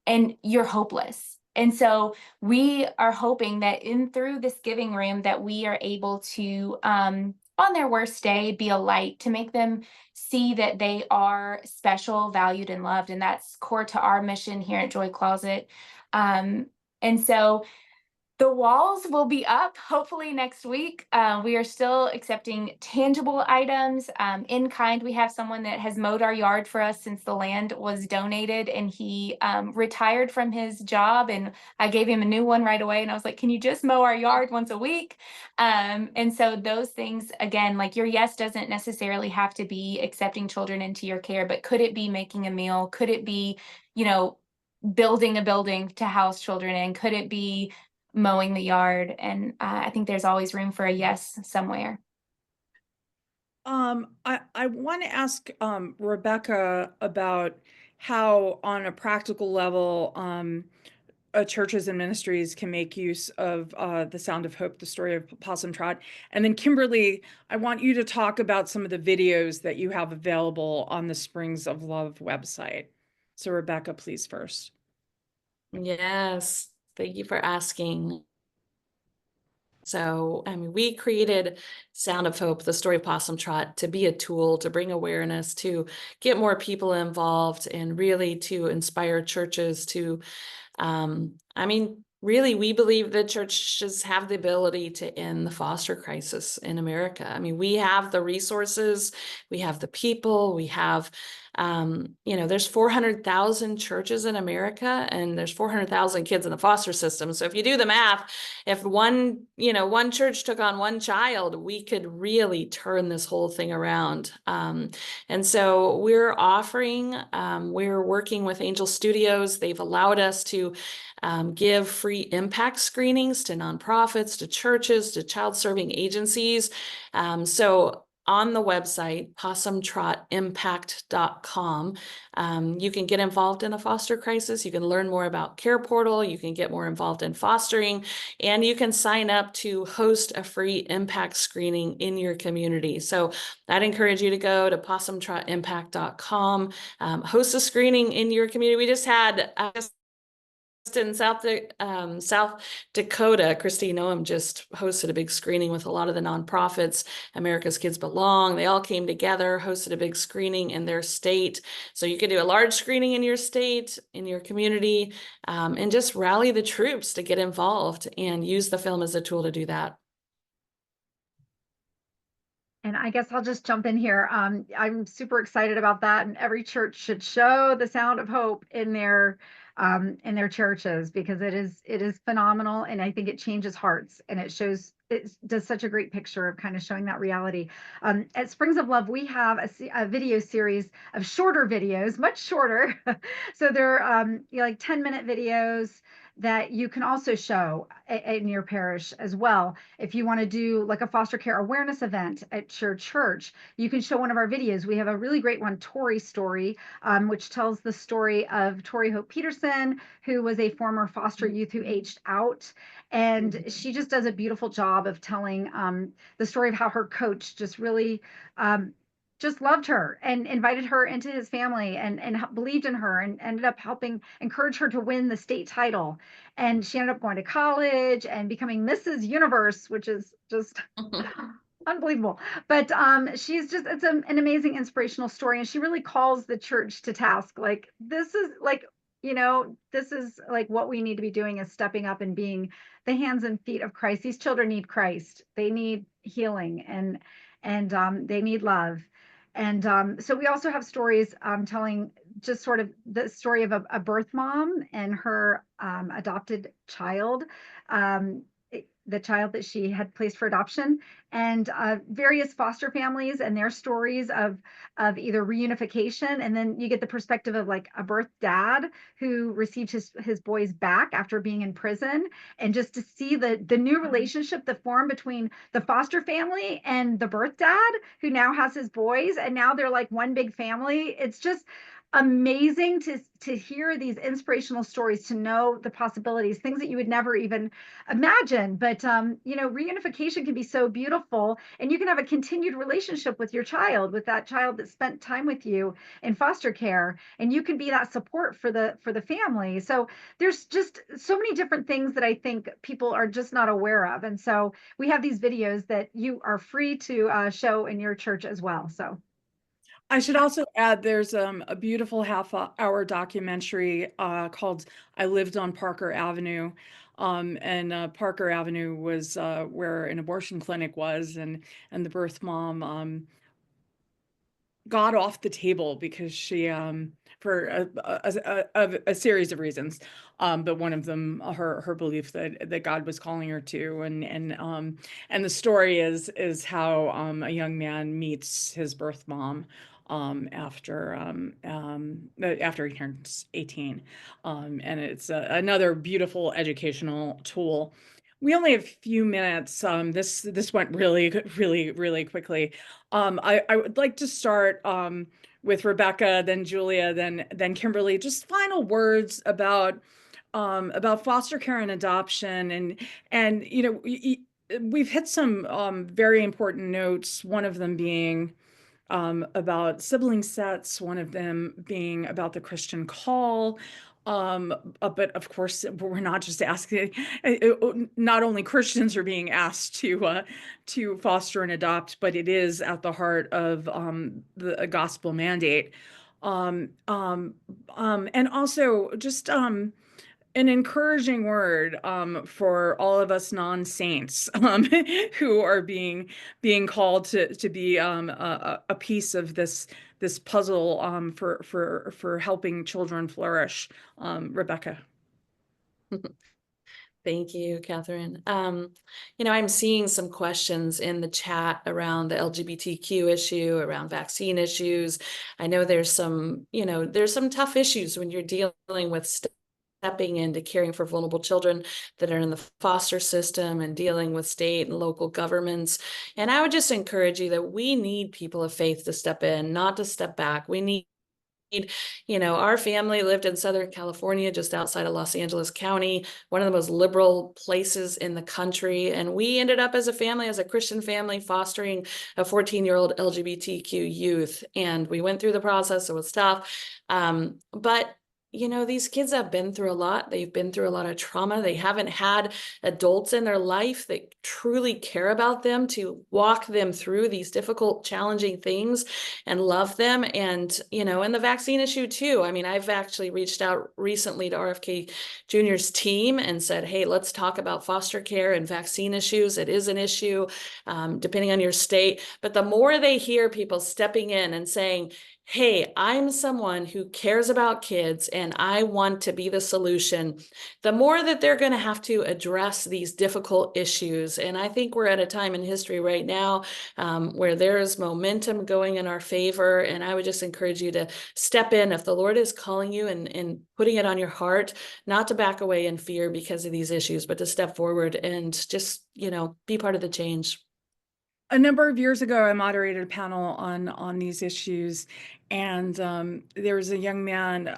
and you're hopeless. And so we are hoping that through this giving room that we are able to, on their worst day, be a light to make them see that they are special, valued, and loved. And that's core to our mission here at Joy Closet. And so The walls will be up hopefully next week. We are still accepting tangible items. In kind, we have someone that has mowed our yard for us since the land was donated, and he retired from his job, and I gave him a new one right away. And I was like, can you just mow our yard once a week? And so those things, again, like your yes doesn't necessarily have to be accepting children into your care, but could it be making a meal? Could it be, building a building to house children in? Could it be mowing the yard? And I think there's always room for a yes somewhere. I want to ask Rebekah about how, on a practical level, churches and ministries can make use of the Sound of Hope, the Story of Possum Trot. And then Kimberly, I want you to talk about some of the videos that you have available on the Springs of Love website. So Rebekah, please first. Yes, thank you for asking. So, we created Sound of Hope, the Story of Possum Trot, to be a tool to bring awareness, to get more people involved, and really to inspire churches to, really, we believe that churches have the ability to end the foster crisis in America. We have the resources, we have the people, we have, there's 400,000 churches in America, and there's 400,000 kids in the foster system. So if you do the math, if one church took on one child, we could really turn this whole thing around. And so we're working with Angel Studios. They've allowed us to give free impact screenings to nonprofits, to churches, to child-serving agencies. So on the website, possumtrotimpact.com, you can get involved in a foster crisis. You can learn more about Care Portal. You can get more involved in fostering, and you can sign up to host a free impact screening in your community. So I'd encourage you to go to possumtrotimpact.com, host a screening in your community. We just had in South Dakota, Christy Noam just hosted a big screening with a lot of the nonprofits. America's Kids Belong. They all came together, hosted a big screening in their state. So you can do a large screening in your state, in your community, and just rally the troops to get involved and use the film as a tool to do that. And I guess I'll just jump in here. I'm super excited about that, and every church should show the Sound of Hope in their churches, because it is phenomenal, and I think it changes hearts, and it does such a great picture of kind of showing that reality. At Springs of Love, we have a video series of shorter videos, much shorter. So they're like 10-minute videos that you can also show in your parish as well. If you want to do like a foster care awareness event at your church, you can show one of our videos. We have a really great one, Tori Story, which tells the story of Tori Hope Peterson, who was a former foster youth who aged out. And she just does a beautiful job of telling the story of how her coach just really just loved her and invited her into his family, and believed in her, and ended up helping encourage her to win the state title. And she ended up going to college and becoming Mrs. Universe, which is just unbelievable. But it's an amazing inspirational story. And she really calls the church to task. Like, this is like what we need to be doing, is stepping up and being the hands and feet of Christ. These children need Christ. They need healing, and they need love. And so we also have stories telling just sort of the story of a birth mom and her adopted child, the child that she had placed for adoption, and various foster families and their stories of either reunification, and then you get the perspective of like a birth dad who received his boys back after being in prison, and just to see the new relationship that formed between the foster family and the birth dad who now has his boys, and now they're like one big family. It's just amazing to hear these inspirational stories, to know the possibilities, things that you would never even imagine. But reunification can be so beautiful, and you can have a continued relationship with your child, with that child that spent time with you in foster care, and you can be that support for the family. So there's just so many different things that I think people are just not aware of. And so we have these videos that you are free to show in your church as well. So I should also add, there's a beautiful half-hour documentary called "I Lived on Parker Avenue," and Parker Avenue was where an abortion clinic was, and the birth mom got off the table because she for a series of reasons, but one of them her belief that God was calling her to, and the story is how a young man meets his birth mom after he turns 18, and it's another beautiful educational tool. We only have a few minutes. This went really quickly. I would like to start with Rebekah, then Julia, then Kimberly. Just final words about foster care and adoption, and we've hit some very important notes. One of them being about sibling sets, one of them being about the Christian call. But of course, we're not just asking, not only Christians are being asked to foster and adopt, but it is at the heart of the gospel mandate. And also just an encouraging word for all of us non-saints who are being called to be a piece of this puzzle for helping children flourish. Rebekah. Thank you, Kathryn. I'm seeing some questions in the chat around the LGBTQ issue, around vaccine issues. I know there's some tough issues when you're dealing with stepping into caring for vulnerable children that are in the foster system and dealing with state and local governments. And I would just encourage you that we need people of faith to step in, not to step back. We need, our family lived in Southern California, just outside of Los Angeles County, one of the most liberal places in the country. And we ended up as a family, as a Christian family, fostering a 14-year-old LGBTQ youth. And we went through the process. It was tough. But these kids have been through a lot. They've been through a lot of trauma. They haven't had adults in their life that truly care about them to walk them through these difficult, challenging things and love them. And, and the vaccine issue too. I mean, I've actually reached out recently to RFK Jr.'s team and said, hey, let's talk about foster care and vaccine issues. It is an issue, depending on your state. But the more they hear people stepping in and saying, hey, I'm someone who cares about kids and I want to be the solution, the more that they're going to have to address these difficult issues. And I think we're at a time in history right now where there is momentum going in our favor. And I would just encourage you to step in if the Lord is calling you and putting it on your heart, not to back away in fear because of these issues, but to step forward and just, be part of the change. A number of years ago, I moderated a panel on these issues, and there was a young man.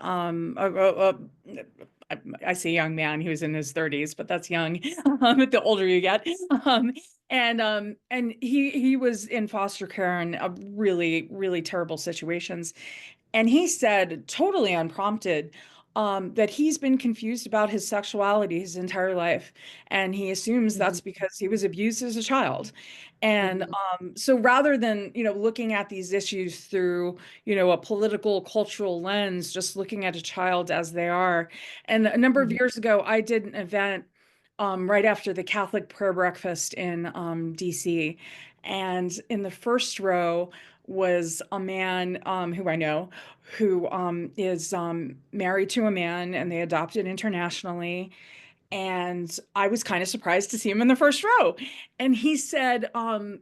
I say young man; he was in his 30s, but that's young. The older you get, and he was in foster care in really terrible situations, and he said, totally unprompted, that he's been confused about his sexuality his entire life, and he assumes that's because he was abused as a child. And so rather than, looking at these issues through, a political, cultural lens, just looking at a child as they are. And a number of years ago, I did an event right after the Catholic prayer breakfast in DC. And in the first row was a man who I know, who is married to a man, and they adopted internationally. And I was kind of surprised to see him in the first row. And he said,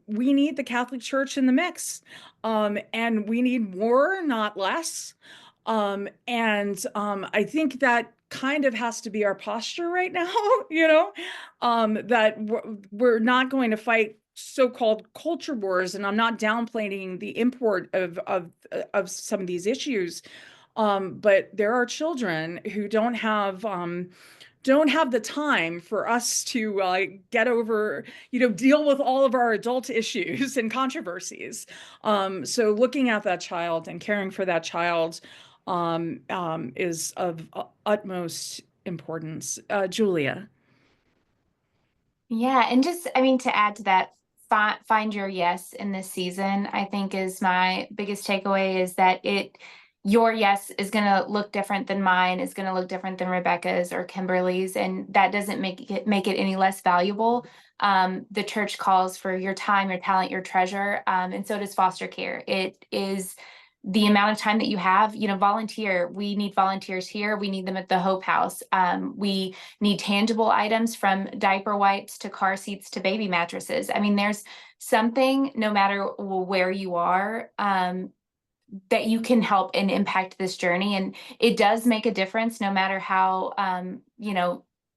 we need the Catholic Church in the mix. And we need more, not less. I think that kind of has to be our posture right now, that we're not going to fight so-called culture wars. And I'm not downplaying the import of some of these issues. But there are children who don't have the time for us to get over, deal with all of our adult issues and controversies. So looking at that child and caring for that child is of utmost importance. Julia. Yeah, and just, to add to that, find your yes in this season, I think is my biggest takeaway, is that your yes is going to look different than mine, is going to look different than Rebekah's or Kimberly's, and that doesn't make it any less valuable. The church calls for your time, your talent, your treasure, and so does foster care. It is the amount of time that you have, volunteer. We need volunteers here. We need them at the Hope House. We need tangible items from diaper wipes to car seats to baby mattresses. I mean, there's something, no matter where you are, that you can help and impact this journey. And it does make a difference, no matter how,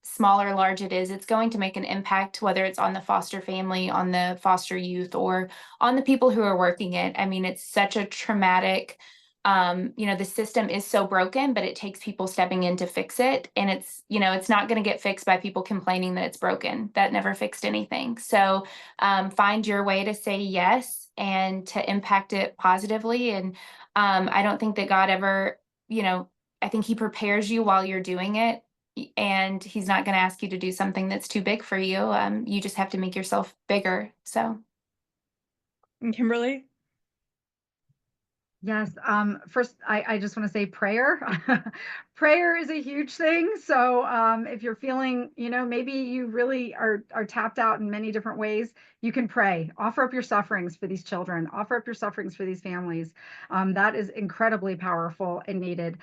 small or large it is. It's going to make an impact, whether it's on the foster family, on the foster youth, or on the people who are working it. I mean, it's such a traumatic, the system is so broken, but it takes people stepping in to fix it. And it's not going to get fixed by people complaining that it's broken. That never fixed anything. So find your way to say yes and to impact it positively. And I don't think that God ever, I think he prepares you while you're doing it. And he's not going to ask you to do something that's too big for you. You just have to make yourself bigger. So. And Kimberly? Yes. First, I just want to say prayer. Prayer is a huge thing. So if you're feeling, maybe you really are tapped out in many different ways, you can pray. Offer up your sufferings for these children. Offer up your sufferings for these families. That is incredibly powerful and needed.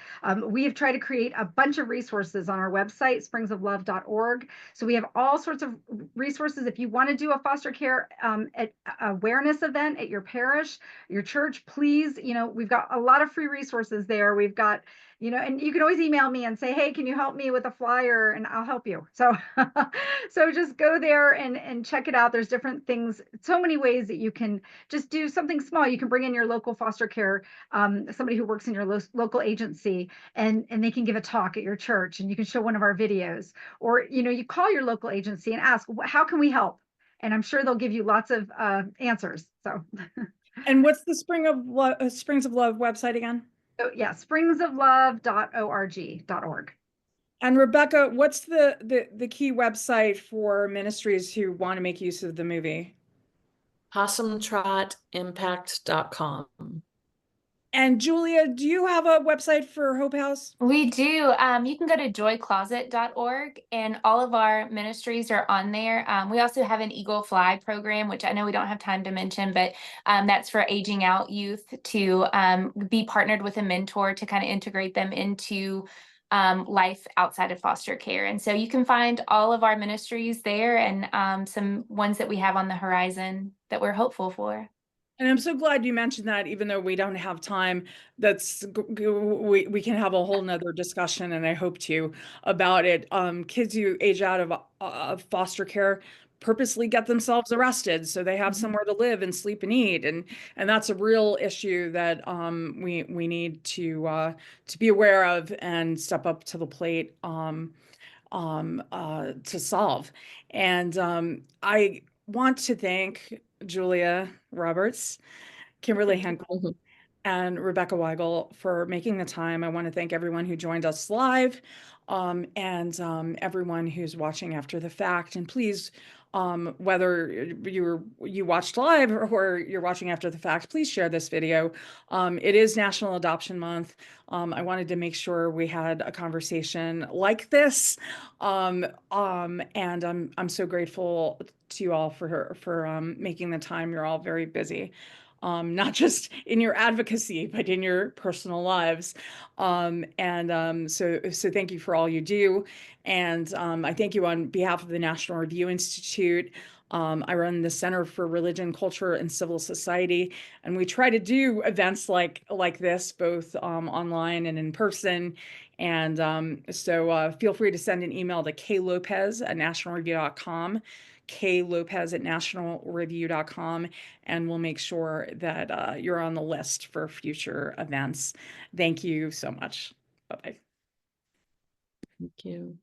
We have tried to create a bunch of resources on our website, springsoflove.org. So we have all sorts of resources. If you want to do a foster care awareness event at your parish, your church, please, we've got a lot of free resources there. We've got, and you can always email me and say, hey, can you help me with a flyer? And I'll help you. So, so just go there and check it out. There's different things, so many ways that you can just do something small. You can bring in your local foster care, somebody who works in your local agency, and they can give a talk at your church, and you can show one of our videos, or, you call your local agency and ask, how can we help? And I'm sure they'll give you lots of answers. So. And what's the Springs of Love website again? So yeah, springsoflove.org. And Rebekah, what's the key website for ministries who want to make use of the movie? PossumTrotImpact.com. And Julia, do you have a website for Hope House? We do. You can go to joycloset.org, and all of our ministries are on there. We also have an Eagle Fly program, which I know we don't have time to mention, but that's for aging out youth to be partnered with a mentor to kind of integrate them into life outside of foster care. And so you can find all of our ministries there, and some ones that we have on the horizon that we're hopeful for. And I'm so glad you mentioned that, even though we don't have time, we can have a whole nother discussion, and I hope to, about it. Kids who age out of foster care purposely get themselves arrested so they have somewhere to live and sleep and eat, and that's a real issue that we need to be aware of and step up to the plate to solve. And I want to thank Julia Roberts, Kimberly Henkel, and Rebekah Weigel for making the time. I want to thank everyone who joined us live, and everyone who's watching after the fact. And please, whether you watched live or you're watching after the fact, please share this video. It is National Adoption Month. I wanted to make sure we had a conversation like this, and I'm so grateful to you all for making the time. You're all very busy. Not just in your advocacy, but in your personal lives. So thank you for all you do. And I thank you on behalf of the National Review Institute. I run the Center for Religion, Culture, and Civil Society, and we try to do events like this, both online and in person. And so feel free to send an email to klopez@nationalreview.com, klopez@nationalreview.com, and we'll make sure that you're on the list for future events. Thank you so much. Bye-bye. Thank you.